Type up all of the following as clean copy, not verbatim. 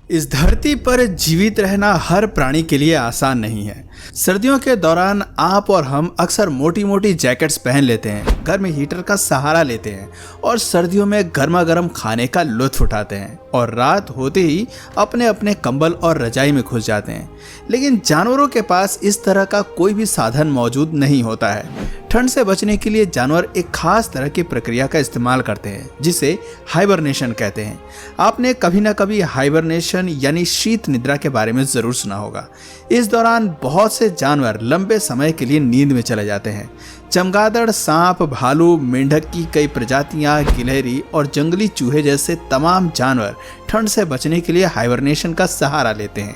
इस धरती पर जीवित रहना हर प्राणी के लिए आसान नहीं है। सर्दियों के दौरान आप और हम अक्सर मोटी मोटी जैकेट्स पहन लेते हैं, घर में हीटर का सहारा लेते हैं और सर्दियों में गर्मा गर्म खाने का लुत्फ उठाते हैं और रात होते ही अपने अपने कंबल और रजाई में घुस जाते हैं। लेकिन जानवरों के पास इस तरह का कोई भी साधन मौजूद नहीं होता है। ठंड से बचने के लिए जानवर एक खास तरह की प्रक्रिया का इस्तेमाल करते हैं जिसे हाइबरनेशन कहते हैं। आपने कभी ना कभी हाइबरनेशन यानी शीत निद्रा के बारे में जरूर सुना होगा। इस दौरान बहुत से जानवर लंबे समय के लिए नींद में चले जाते हैं। चमगादड़, सांप, भालू, मेंढक की कई प्रजातियां, गिलहरी और जंगली चूहे जैसे तमाम जानवर ठंड से बचने के लिए हाइबरनेशन का सहारा लेते हैं।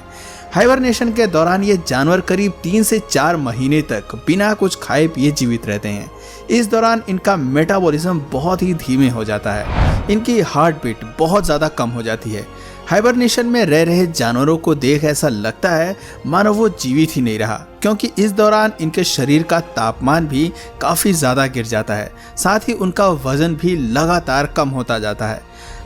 हाइबरनेशन के दौरान ये जानवर करीब 3 से 4 महीने तक बिना कुछ खाए पिए जीवित रहते हैं। इस दौरान इनका मेटाबॉलिज्म बहुत ही धीमे हो जाता है। इनकी हार्ट बीट बहुत ज़्यादा कम हो जाती है। हाइबरनेशन में रह रहे जानवरों को देख ऐसा लगता है मानो वो जीवित ही नहीं रहा, क्योंकि इस दौरान इनके शरीर का तापमान भी काफ़ी ज़्यादा गिर जाता है। साथ ही उनका वजन भी लगातार कम होता जाता है।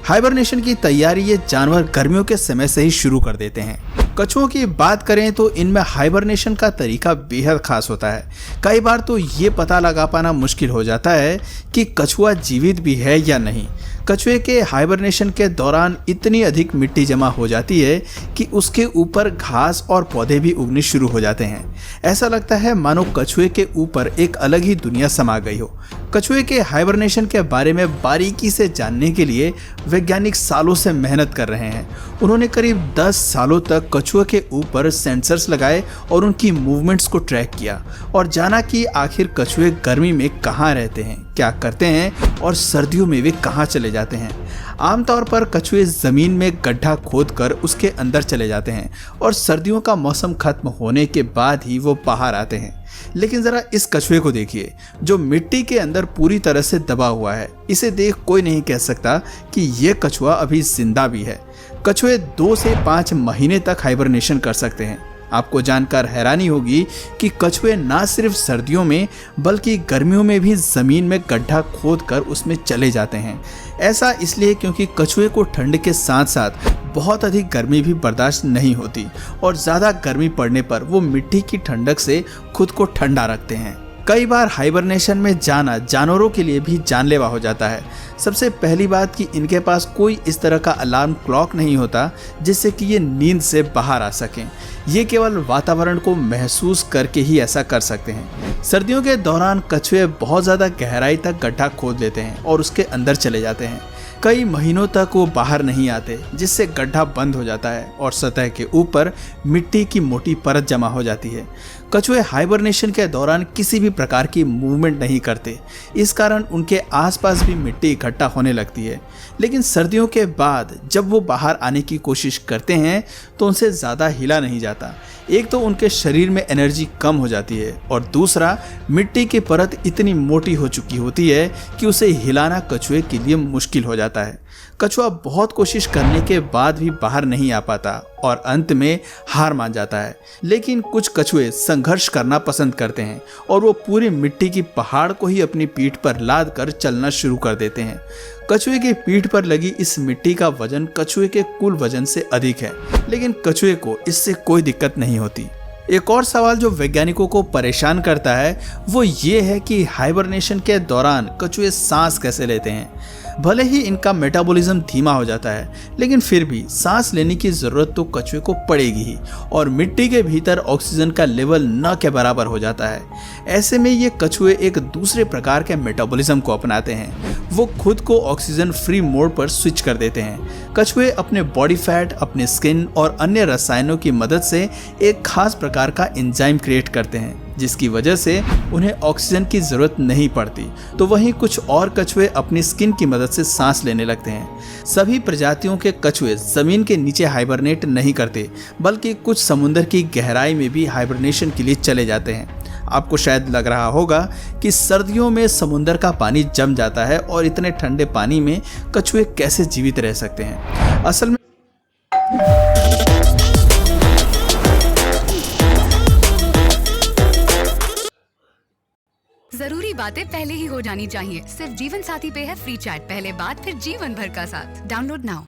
हाइबरनेशन की तैयारी ये जानवर गर्मियों के समय से ही शुरू कर देते हैं। कछुओं की बात करें तो इनमें हाइबरनेशन का तरीका बेहद खास होता है। कई बार तो ये पता लगा पाना मुश्किल हो जाता है कि कछुआ जीवित भी है या नहीं। कछुए के हाइबरनेशन के दौरान इतनी अधिक मिट्टी जमा हो जाती है कि उसके ऊपर घास और पौधे भी उगने शुरू हो जाते हैं। ऐसा लगता है मानो कछुए के ऊपर एक अलग ही दुनिया समा गई हो। कछुए के हाइबरनेशन के बारे में बारीकी से जानने के लिए वैज्ञानिक सालों से मेहनत कर रहे हैं। उन्होंने करीब 10 सालों तक कछुए के ऊपर सेंसर्स लगाए और उनकी मूवमेंट्स को ट्रैक किया और जाना कि आखिर कछुए गर्मी में कहाँ रहते हैं, क्या करते हैं और सर्दियों में वे कहाँ चले जाते हैं। आमतौर पर कछुए जमीन में गड्ढा खोदकर उसके अंदर चले जाते हैं और सर्दियों का मौसम खत्म होने के बाद ही वो बाहर आते हैं। लेकिन जरा इस कछुए को देखिए जो मिट्टी के अंदर पूरी तरह से दबा हुआ है। इसे देख कोई नहीं कह सकता कि ये कछुआ अभी जिंदा भी है। कछुए 2 से 5 महीने तक हाइबरनेशन कर सकते हैं। आपको जानकर हैरानी होगी कि कछुए ना सिर्फ सर्दियों में बल्कि गर्मियों में भी जमीन में गड्ढा खोदकर उसमें चले जाते हैं। ऐसा इसलिए क्योंकि कछुए को ठंड के साथ साथ बहुत अधिक गर्मी भी बर्दाश्त नहीं होती और ज़्यादा गर्मी पड़ने पर वो मिट्टी की ठंडक से खुद को ठंडा रखते हैं। कई बार हाइबरनेशन में जाना जानवरों के लिए भी जानलेवा हो जाता है। सबसे पहली बात कि इनके पास कोई इस तरह का अलार्म क्लॉक नहीं होता जिससे कि ये नींद से बाहर आ सकें। ये केवल वातावरण को महसूस करके ही ऐसा कर सकते हैं। सर्दियों के दौरान कछुए बहुत ज़्यादा गहराई तक गड्ढा खोद लेते हैं और उसके अंदर चले जाते हैं। कई महीनों तक वो बाहर नहीं आते, जिससे गड्ढा बंद हो जाता है और सतह के ऊपर मिट्टी की मोटी परत जमा हो जाती है। कछुए हाइबरनेशन के दौरान किसी भी प्रकार की मूवमेंट नहीं करते। इस कारण उनके आसपास भी मिट्टी इकट्ठा होने लगती है। लेकिन सर्दियों के बाद जब वो बाहर आने की कोशिश करते हैं तो उनसे ज़्यादा हिला नहीं जाता। एक तो उनके शरीर में एनर्जी कम हो जाती है और दूसरा मिट्टी की परत इतनी मोटी हो चुकी होती है कि उसे हिलाना कछुए के लिए मुश्किल हो जाता है। कछुआ बहुत कोशिश करने के बाद भी बाहर नहीं आ पाता और अंत में हार मान जाता है। लेकिन कुछ कछुए संघर्ष करना पसंद करते हैं और वो पूरी मिट्टी की पहाड़ को ही अपनी पीठ पर लाद कर चलना शुरू कर देते हैं। कछुए की पीठ पर लगी इस मिट्टी का वजन कछुए के कुल वजन से अधिक है, लेकिन कछुए को इससे कोई दिक्कत नहीं होती। एक और सवाल जो वैज्ञानिकों को परेशान करता है वो ये है कि हाइबरनेशन के दौरान कछुए सांस कैसे लेते हैं। भले ही इनका मेटाबॉलिज्म धीमा हो जाता है, लेकिन फिर भी सांस लेने की ज़रूरत तो कछुए को पड़ेगी ही और मिट्टी के भीतर ऑक्सीजन का लेवल न के बराबर हो जाता है। ऐसे में ये कछुए एक दूसरे प्रकार के मेटाबॉलिज्म को अपनाते हैं। वो खुद को ऑक्सीजन फ्री मोड पर स्विच कर देते हैं। कछुए अपने बॉडी फैट, अपने स्किन और अन्य रसायनों की मदद से एक खास प्रकार का एंजाइम क्रिएट करते हैं जिसकी वजह से उन्हें ऑक्सीजन की ज़रूरत नहीं पड़ती। तो वहीं कुछ और कछुए अपनी स्किन की मदद से सांस लेने लगते हैं। सभी प्रजातियों के कछुए ज़मीन के नीचे हाइबरनेट नहीं करते, बल्कि कुछ समुद्र की गहराई में भी हाइबरनेशन के लिए चले जाते हैं। आपको शायद लग रहा होगा कि सर्दियों में समुद्र का पानी जम जाता है और इतने ठंडे पानी में कछुए कैसे जीवित रह सकते हैं। असल में जरूरी बातें पहले ही हो जानी चाहिए। सिर्फ जीवन साथी पे है फ्री चैट, पहले बात फिर जीवन भर का साथ। Download now.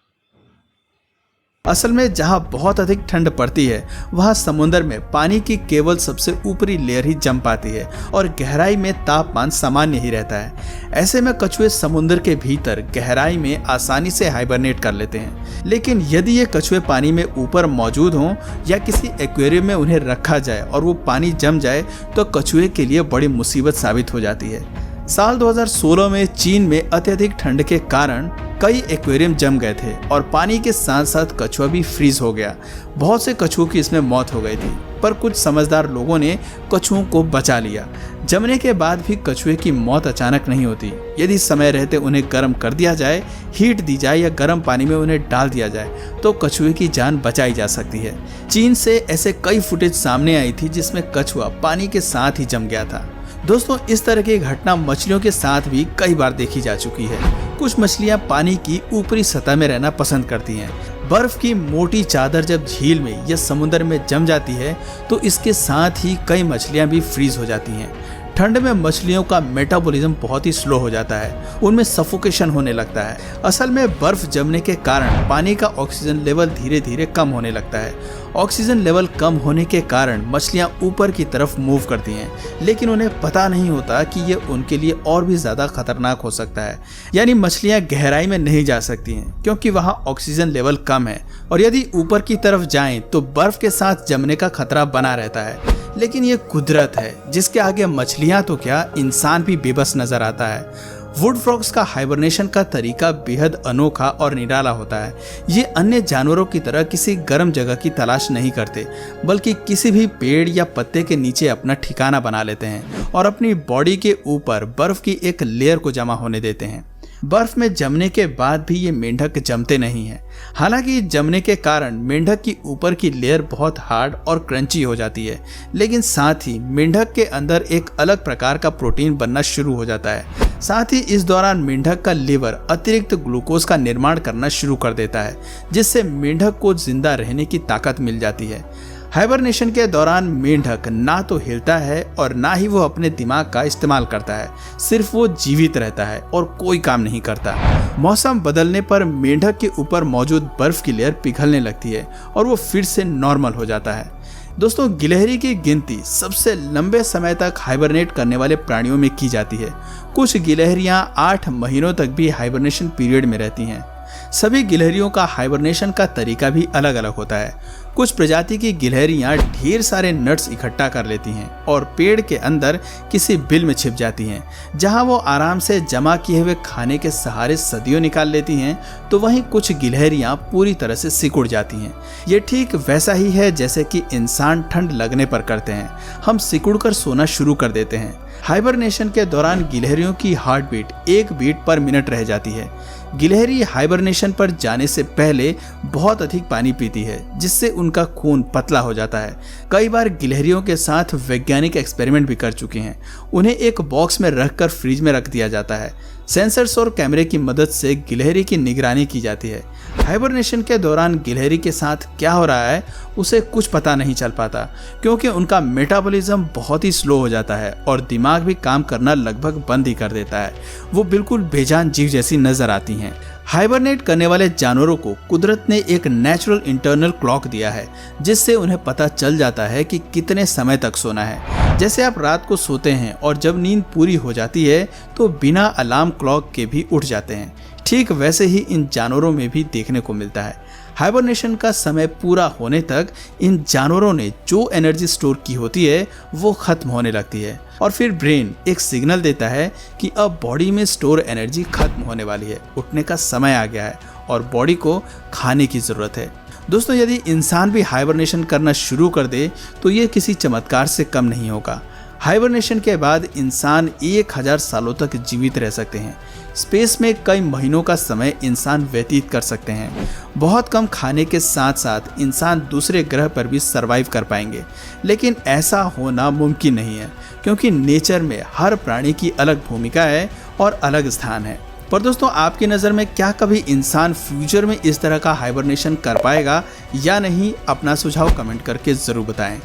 असल में जहाँ बहुत अधिक ठंड पड़ती है वहाँ समुद्र में पानी की केवल सबसे ऊपरी लेयर ही जम पाती है और गहराई में तापमान सामान्य ही रहता है। ऐसे में कछुए समुद्र के भीतर गहराई में आसानी से हाइबरनेट कर लेते हैं। लेकिन यदि ये कछुए पानी में ऊपर मौजूद हों या किसी एक्वेरियम में उन्हें रखा जाए और वो पानी जम जाए तो कछुए के लिए बड़ी मुसीबत साबित हो जाती है। साल 2016 में चीन में अत्यधिक ठंड के कारण कई एक्वेरियम जम गए थे और पानी के साथ साथ कछुआ भी फ्रीज हो गया। बहुत से कछुओं की इसमें मौत हो गई थी, पर कुछ समझदार लोगों ने कछुओं को बचा लिया। जमने के बाद भी कछुए की मौत अचानक नहीं होती। यदि समय रहते उन्हें गर्म कर दिया जाए, हीट दी जाए या गर्म पानी में उन्हें डाल दिया जाए तो कछुए की जान बचाई जा सकती है। चीन से ऐसे कई फुटेज सामने आई थी जिसमें कछुआ पानी के साथ ही जम गया था। दोस्तों, इस तरह की घटना मछलियों के साथ भी कई बार देखी जा चुकी है। कुछ मछलियां पानी की ऊपरी सतह में रहना पसंद करती हैं। बर्फ की मोटी चादर जब झील में या समुद्र में जम जाती है तो इसके साथ ही कई मछलियां भी फ्रीज हो जाती हैं। ठंड में मछलियों का मेटाबॉलिज्म बहुत ही स्लो हो जाता है, उनमें सफोकेशन होने लगता है। असल में बर्फ जमने के कारण पानी का ऑक्सीजन लेवल धीरे धीरे कम होने लगता है। ऑक्सीजन लेवल कम होने के कारण मछलियां ऊपर की तरफ मूव करती हैं, लेकिन उन्हें पता नहीं होता कि ये उनके लिए और भी ज़्यादा खतरनाक हो सकता है। यानी मछलियां गहराई में नहीं जा सकती हैं क्योंकि वहाँ ऑक्सीजन लेवल कम है, और यदि ऊपर की तरफ जाएं तो बर्फ के साथ जमने का खतरा बना रहता है। लेकिन ये कुदरत है जिसके आगे मछलियां तो क्या, इंसान भी बेबस नजर आता है। वुड फ्रॉग्स का हाइबरनेशन का तरीका बेहद अनोखा और निराला होता है। ये अन्य जानवरों की तरह किसी गर्म जगह की तलाश नहीं करते, बल्कि किसी भी पेड़ या पत्ते के नीचे अपना ठिकाना बना लेते हैं और अपनी बॉडी के ऊपर बर्फ की एक लेयर को जमा होने देते हैं। बर्फ में जमने के बाद भी ये मेंढक जमते नहीं हैं। हालांकि जमने के कारण मेंढक की ऊपर की लेयर बहुत हार्ड और क्रंची हो जाती है, लेकिन साथ ही मेंढक के अंदर एक अलग प्रकार का प्रोटीन बनना शुरू हो जाता है। साथ ही इस दौरान मेंढक का लिवर अतिरिक्त ग्लूकोज का निर्माण करना शुरू कर देता है, जिससे मेंढक को जिंदा रहने की ताकत मिल जाती है। हाइबरनेशन के दौरान मेंढक ना तो हिलता है और ना ही वो अपने दिमाग का इस्तेमाल करता है, सिर्फ वो जीवित रहता है और कोई काम नहीं करता। मौसम बदलने पर मेंढक के ऊपर मौजूद बर्फ की लेयर पिघलने लगती है और वो फिर से नॉर्मल हो जाता है। दोस्तों, गिलहरी की गिनती सबसे लंबे समय तक हाइबरनेट करने वाले प्राणियों में की जाती है। कुछ गिलहरियां 8 महीनों तक भी हाइबरनेशन पीरियड में रहती हैं। सभी गिलहरियों का हाइबरनेशन का तरीका भी अलग अलग होता है। कुछ प्रजाति की गिलहरियां ढेर सारे नट्स इकट्ठा कर लेती हैं और पेड़ के अंदर किसी बिल में छिप जाती हैं, जहां वो आराम से जमा किए हुए खाने के सहारे सदियों निकाल लेती हैं। तो वहीं कुछ गिलहरियां पूरी तरह से सिकुड़ जाती हैं। ये ठीक वैसा ही है जैसे कि इंसान ठंड लगने पर करते हैं, हम सिकुड़ कर सोना शुरू कर देते हैं। हाइबरनेशन के दौरान गिलहरियों की heart beat 1 beat per minute रह जाती है। गिलहरी हाइबरनेशन पर जाने से पहले बहुत अधिक पानी पीती है, जिससे उनका खून पतला हो जाता है। कई बार गिलहरियों के साथ वैज्ञानिक एक्सपेरिमेंट भी कर चुके हैं। उन्हें एक बॉक्स में रखकर फ्रिज में रख दिया जाता है। सेंसर्स और कैमरे की मदद से गिलहरी की निगरानी की जाती है। हाइबरनेशन के दौरान गिलहरी के साथ क्या हो रहा है उसे कुछ पता नहीं चल पाता, क्योंकि उनका मेटाबॉलिज्म बहुत ही स्लो हो जाता है और दिमाग भी काम करना लगभग बंद ही कर देता है। वो बिल्कुल बेजान जीव जैसी नजर आती हैं। हाइबरनेट करने वाले जानवरों को कुदरत ने एक नेचुरल इंटरनल क्लॉक दिया है, जिससे उन्हें पता चल जाता है कि कितने समय तक सोना है। जैसे आप रात को सोते हैं और जब नींद पूरी हो जाती है तो बिना अलार्म क्लॉक के भी उठ जाते हैं, ठीक वैसे ही इन जानवरों में भी देखने को मिलता है। हाइबरनेशन का समय पूरा होने तक इन जानवरों ने जो एनर्जी स्टोर की होती है वो खत्म होने लगती है और फिर ब्रेन एक सिग्नल देता है कि अब बॉडी में स्टोर एनर्जी खत्म होने वाली है, उठने का समय आ गया है और बॉडी को खाने की ज़रूरत है। दोस्तों, यदि इंसान भी हाइबरनेशन करना शुरू कर दे तो ये किसी चमत्कार से कम नहीं होगा। हाइबरनेशन के बाद इंसान 1000 सालों तक जीवित रह सकते हैं। स्पेस में कई महीनों का समय इंसान व्यतीत कर सकते हैं। बहुत कम खाने के साथ साथ इंसान दूसरे ग्रह पर भी सरवाइव कर पाएंगे, लेकिन ऐसा होना मुमकिन नहीं है, क्योंकि नेचर में हर प्राणी की अलग भूमिका है और अलग स्थान है। पर दोस्तों, आपकी नज़र में क्या कभी इंसान फ्यूचर में इस तरह का हाइबरनेशन कर पाएगा या नहीं? अपना सुझाव कमेंट करके ज़रूर बताएं।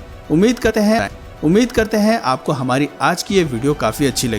उम्मीद करते हैं आपको हमारी आज की ये वीडियो काफ़ी अच्छी लगी।